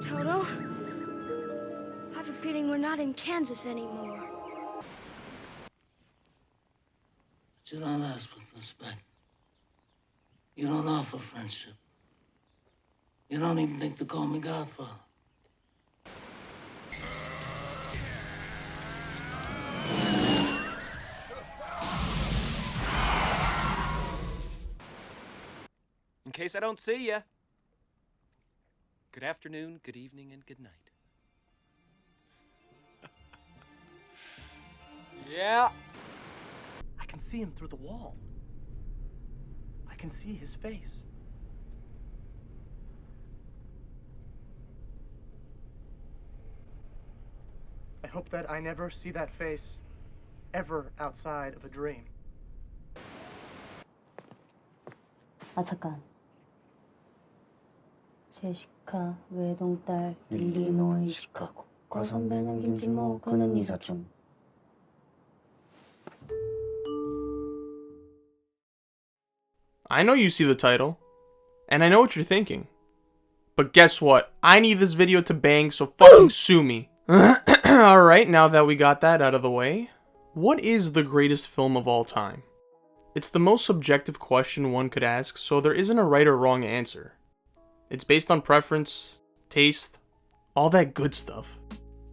Toto, I have a feeling we're not in Kansas anymore. But you don't ask with respect. You don't offer friendship. You don't even think to call me Godfather. In case I don't see ya, good afternoon, good evening, and good night. Yeah. I can see him through the wall. I can see his face. I hope that I never see that face ever outside of a dream. 아 잠깐. 제시카 외동딸 일리노이 시카고 과선배는 김진모 그는 이사촌. I know you see the title, and I know what you're thinking. But guess what? I need this video to bang, so fucking sue me. Alright, now that we got that out of the way, what is the greatest film of all time? It's the most subjective question one could ask, so there isn't a right or wrong answer. It's based on preference, taste, all that good stuff.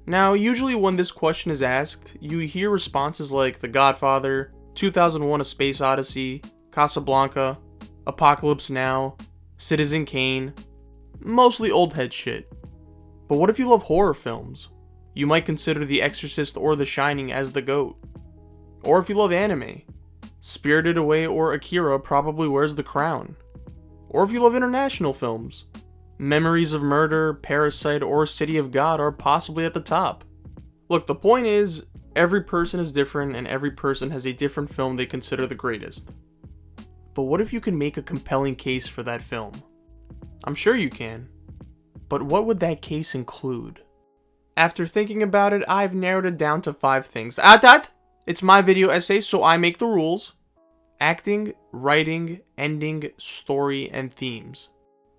Now, usually when this question is asked, you hear responses like The Godfather, 2001: A Space Odyssey, Casablanca, Apocalypse Now, Citizen Kane, mostly old head shit. But what if you love horror films? You might consider The Exorcist or The Shining as the GOAT. Or if you love anime, Spirited Away or Akira probably wears the crown. Or if you love international films, Memories of Murder, Parasite, or City of God are possibly at the top. Look, the point is, every person is different and every person has a different film they consider the greatest. But what if you can make a compelling case for that film? I'm sure you can. But what would that case include? After thinking about it, I've narrowed it down to 5 things. It's my video essay, so I make the rules. Acting, writing, ending, story, and themes.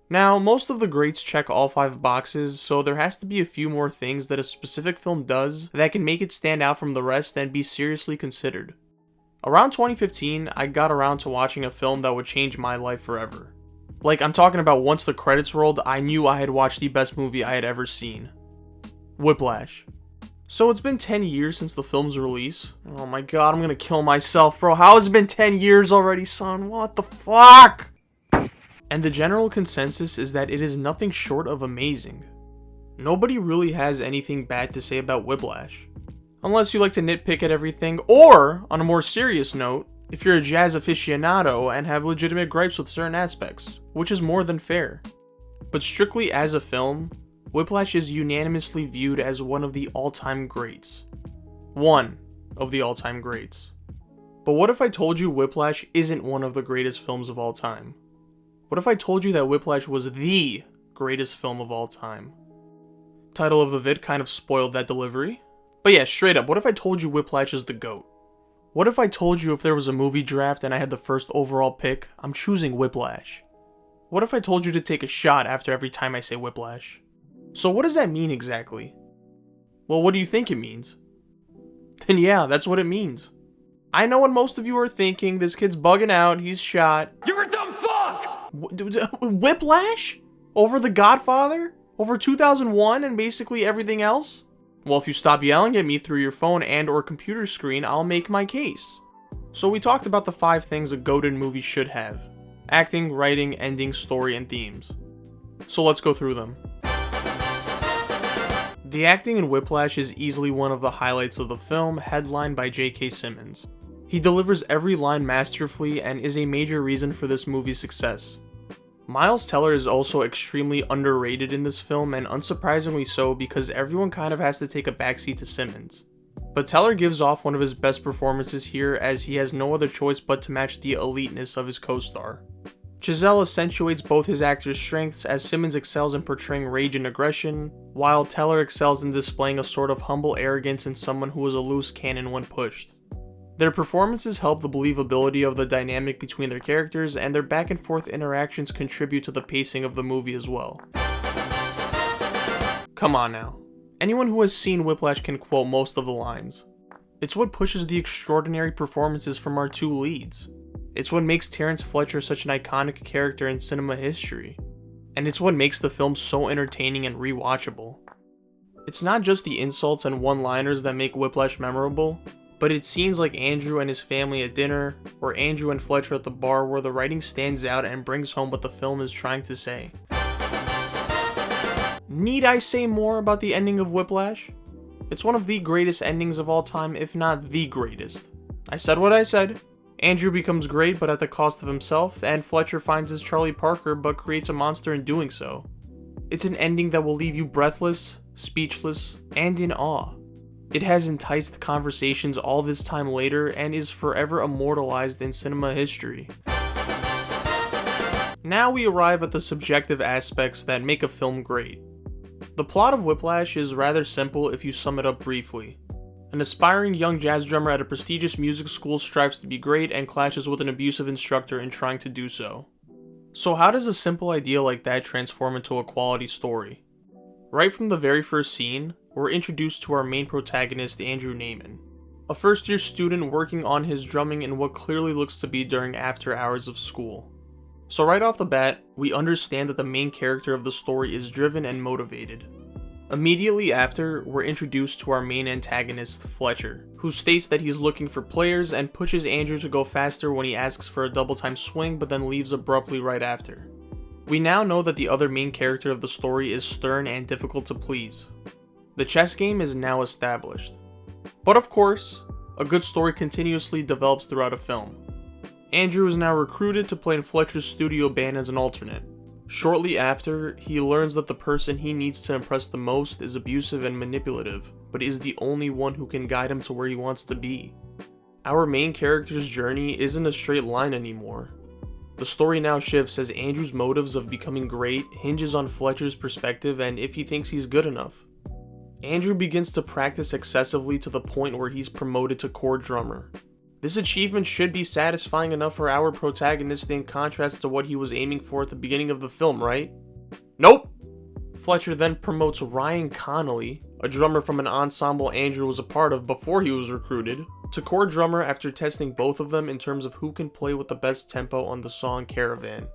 Now, most of the greats check all 5 boxes, so there has to be a few more things that a specific film does that can make it stand out from the rest and be seriously considered. Around 2015, I got around to watching a film that would change my life forever. Like, I'm talking about once the credits rolled, I knew I had watched the best movie I had ever seen. Whiplash. So it's been 10 years since the film's release. Oh my god, I'm gonna kill myself, bro. How has it been 10 years already, son? What the fuck? And the general consensus is that it is nothing short of amazing. Nobody really has anything bad to say about Whiplash. Unless you like to nitpick at everything, or, on a more serious note, if you're a jazz aficionado and have legitimate gripes with certain aspects, which is more than fair. But strictly as a film, Whiplash is unanimously viewed as one of the all-time greats. One of the all-time greats. But what if I told you Whiplash isn't one of the greatest films of all time? What if I told you that Whiplash was the greatest film of all time? Title of the vid kind of spoiled that delivery. But yeah, straight up, what if I told you Whiplash is the GOAT? What if I told you if there was a movie draft and I had the first overall pick, I'm choosing Whiplash? What if I told you to take a shot after every time I say Whiplash? So what does that mean exactly? Well, what do you think it means? Then yeah, that's what it means. I know what most of you are thinking, this kid's bugging out, he's shot. You're a dumb fuck! Whiplash? Over The Godfather? Over 2001 and basically everything else? Well, if you stop yelling at me through your phone and or computer screen, I'll make my case. So we talked about the 5 things a GOAT movie should have. Acting, writing, ending, story, and themes. So let's go through them. The acting in Whiplash is easily one of the highlights of the film, headlined by J.K. Simmons. He delivers every line masterfully and is a major reason for this movie's success. Miles Teller is also extremely underrated in this film, and unsurprisingly so because everyone kind of has to take a backseat to Simmons. But Teller gives off one of his best performances here, as he has no other choice but to match the eliteness of his co-star. Chazelle accentuates both his actor's strengths, as Simmons excels in portraying rage and aggression, while Teller excels in displaying a sort of humble arrogance in someone who is a loose cannon when pushed. Their performances help the believability of the dynamic between their characters, and their back and forth interactions contribute to the pacing of the movie as well. Come on now. Anyone who has seen Whiplash can quote most of the lines. It's what pushes the extraordinary performances from our two leads. It's what makes Terrence Fletcher such an iconic character in cinema history. And it's what makes the film so entertaining and rewatchable. It's not just the insults and one-liners that make Whiplash memorable, but it's scenes like Andrew and his family at dinner, or Andrew and Fletcher at the bar where the writing stands out and brings home what the film is trying to say. Need I say more about the ending of Whiplash? It's one of the greatest endings of all time, if not the greatest. I said what I said. Andrew becomes great, but at the cost of himself, and Fletcher finds his Charlie Parker, but creates a monster in doing so. It's an ending that will leave you breathless, speechless, and in awe. It has enticed conversations all this time later, and is forever immortalized in cinema history. Now we arrive at the subjective aspects that make a film great. The plot of Whiplash is rather simple if you sum it up briefly. An aspiring young jazz drummer at a prestigious music school strives to be great and clashes with an abusive instructor in trying to do so. So how does a simple idea like that transform into a quality story? Right from the very first scene, we're introduced to our main protagonist, Andrew Naiman, a first-year student working on his drumming in what clearly looks to be during after hours of school. So right off the bat, we understand that the main character of the story is driven and motivated. Immediately after, we're introduced to our main antagonist, Fletcher, who states that he's looking for players and pushes Andrew to go faster when he asks for a double-time swing but then leaves abruptly right after. We now know that the other main character of the story is stern and difficult to please. The chess game is now established. But of course, a good story continuously develops throughout a film. Andrew is now recruited to play in Fletcher's studio band as an alternate. Shortly after, he learns that the person he needs to impress the most is abusive and manipulative, but is the only one who can guide him to where he wants to be. Our main character's journey isn't a straight line anymore. The story now shifts as Andrew's motives of becoming great hinges on Fletcher's perspective and if he thinks he's good enough. Andrew begins to practice excessively to the point where he's promoted to core drummer. This achievement should be satisfying enough for our protagonist in contrast to what he was aiming for at the beginning of the film, right? Nope! Fletcher then promotes Ryan Connolly, a drummer from an ensemble Andrew was a part of before he was recruited, to core drummer after testing both of them in terms of who can play with the best tempo on the song Caravan.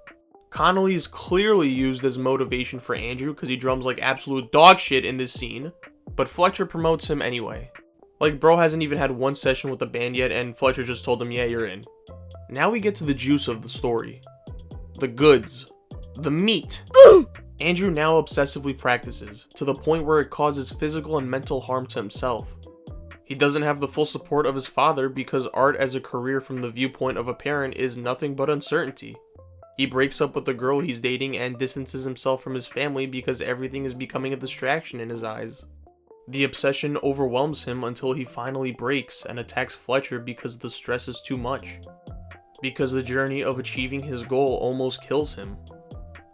Connolly is clearly used as motivation for Andrew because he drums like absolute dog shit in this scene, but Fletcher promotes him anyway. Like, bro hasn't even had one session with the band yet, and Fletcher just told him, yeah, you're in. Now we get to the juice of the story. The goods. The meat. Andrew now obsessively practices, to the point where it causes physical and mental harm to himself. He doesn't have the full support of his father because art as a career from the viewpoint of a parent is nothing but uncertainty. He breaks up with the girl he's dating and distances himself from his family because everything is becoming a distraction in his eyes. The obsession overwhelms him until he finally breaks and attacks Fletcher because the stress is too much. Because the journey of achieving his goal almost kills him.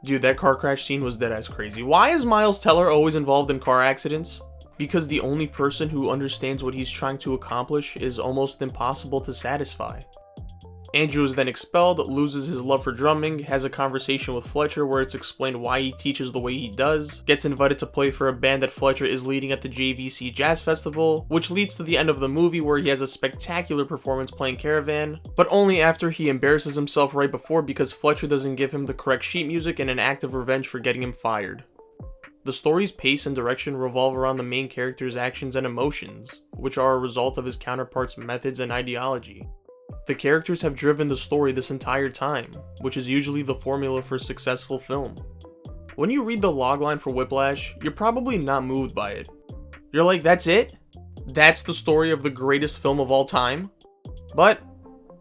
Dude, that car crash scene was deadass crazy. Why is Miles Teller always involved in car accidents? Because the only person who understands what he's trying to accomplish is almost impossible to satisfy. Andrew is then expelled, loses his love for drumming, has a conversation with Fletcher where it's explained why he teaches the way he does, gets invited to play for a band that Fletcher is leading at the JVC Jazz Festival, which leads to the end of the movie where he has a spectacular performance playing Caravan, but only after he embarrasses himself right before because Fletcher doesn't give him the correct sheet music in an act of revenge for getting him fired. The story's pace and direction revolve around the main character's actions and emotions, which are a result of his counterpart's methods and ideology. The characters have driven the story this entire time, which is usually the formula for a successful film. When you read the logline for Whiplash, you're probably not moved by it. You're like, that's it? That's the story of the greatest film of all time? But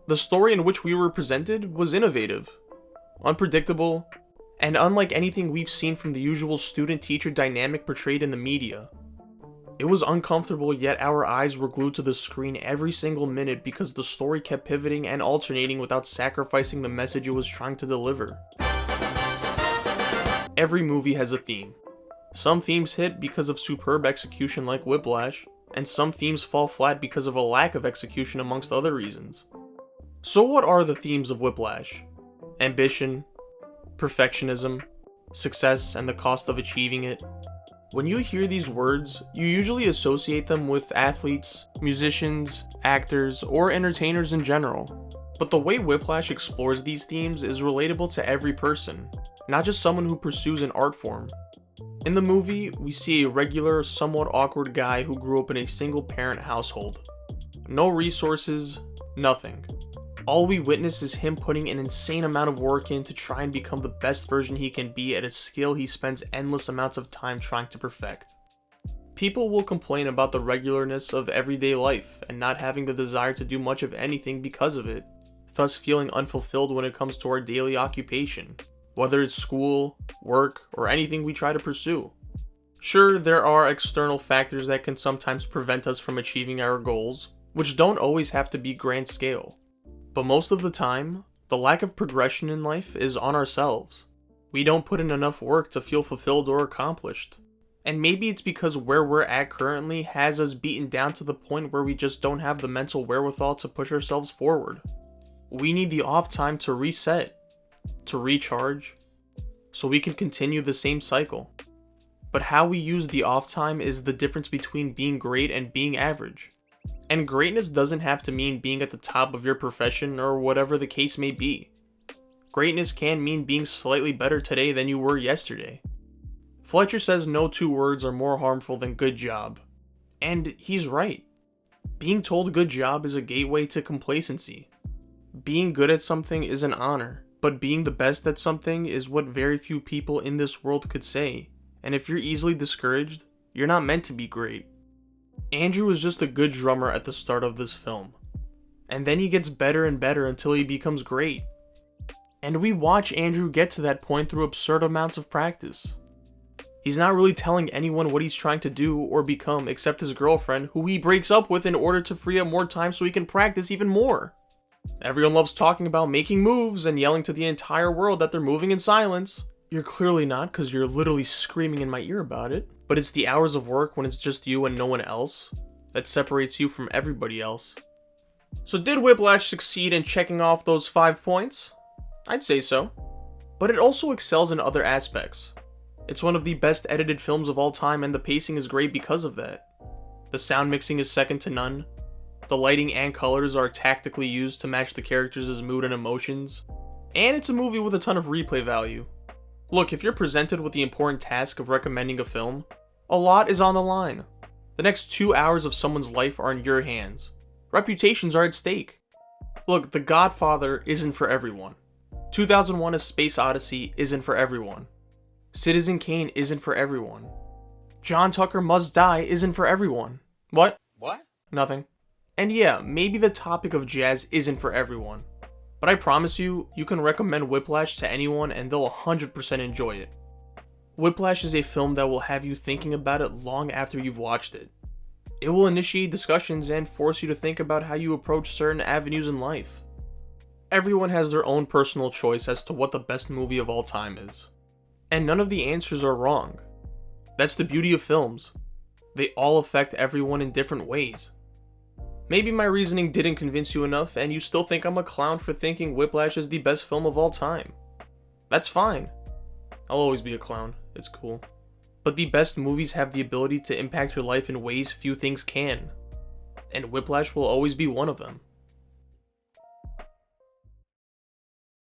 the story in which we were presented was innovative, unpredictable, and unlike anything we've seen from the usual student-teacher dynamic portrayed in the media. It was uncomfortable, yet our eyes were glued to the screen every single minute because the story kept pivoting and alternating without sacrificing the message it was trying to deliver. Every movie has a theme. Some themes hit because of superb execution like Whiplash, and some themes fall flat because of a lack of execution amongst other reasons. So what are the themes of Whiplash? Ambition, perfectionism, success, and the cost of achieving it. When you hear these words, you usually associate them with athletes, musicians, actors, or entertainers in general. But the way Whiplash explores these themes is relatable to every person, not just someone who pursues an art form. In the movie, we see a regular, somewhat awkward guy who grew up in a single-parent household. No resources, nothing. All we witness is him putting an insane amount of work in to try and become the best version he can be at a skill he spends endless amounts of time trying to perfect. People will complain about the regularness of everyday life and not having the desire to do much of anything because of it, thus feeling unfulfilled when it comes to our daily occupation, whether it's school, work, or anything we try to pursue. Sure, there are external factors that can sometimes prevent us from achieving our goals, which don't always have to be grand scale. But most of the time, the lack of progression in life is on ourselves. We don't put in enough work to feel fulfilled or accomplished. And maybe it's because where we're at currently has us beaten down to the point where we just don't have the mental wherewithal to push ourselves forward. We need the off time to reset, to recharge, so we can continue the same cycle. But how we use the off time is the difference between being great and being average. And greatness doesn't have to mean being at the top of your profession or whatever the case may be. Greatness can mean being slightly better today than you were yesterday. Fletcher says no two words are more harmful than good job. And he's right. Being told good job is a gateway to complacency. Being good at something is an honor, but being the best at something is what very few people in this world could say. And if you're easily discouraged, you're not meant to be great. Andrew is just a good drummer at the start of this film. And then he gets better and better until he becomes great. And we watch Andrew get to that point through absurd amounts of practice. He's not really telling anyone what he's trying to do or become except his girlfriend, who he breaks up with in order to free up more time so he can practice even more. Everyone loves talking about making moves and yelling to the entire world that they're moving in silence. You're clearly not, because you're literally screaming in my ear about it. But it's the hours of work when it's just you and no one else that separates you from everybody else. So did Whiplash succeed in checking off those 5 points? I'd say so. But it also excels in other aspects. It's one of the best edited films of all time, and the pacing is great because of that. The sound mixing is second to none. The lighting and colors are tactically used to match the characters' mood and emotions. And it's a movie with a ton of replay value. Look, if you're presented with the important task of recommending a film, a lot is on the line. The next 2 hours of someone's life are in your hands. Reputations are at stake. Look, The Godfather isn't for everyone. 2001: A Space Odyssey isn't for everyone. Citizen Kane isn't for everyone. John Tucker Must Die isn't for everyone. What? What? Nothing. And yeah, maybe the topic of jazz isn't for everyone. But I promise you, you can recommend Whiplash to anyone and they'll 100% enjoy it. Whiplash is a film that will have you thinking about it long after you've watched it. It will initiate discussions and force you to think about how you approach certain avenues in life. Everyone has their own personal choice as to what the best movie of all time is. And none of the answers are wrong. That's the beauty of films. They all affect everyone in different ways. Maybe my reasoning didn't convince you enough and you still think I'm a clown for thinking Whiplash is the best film of all time. That's fine. I'll always be a clown. It's cool. But the best movies have the ability to impact your life in ways few things can. And Whiplash will always be one of them.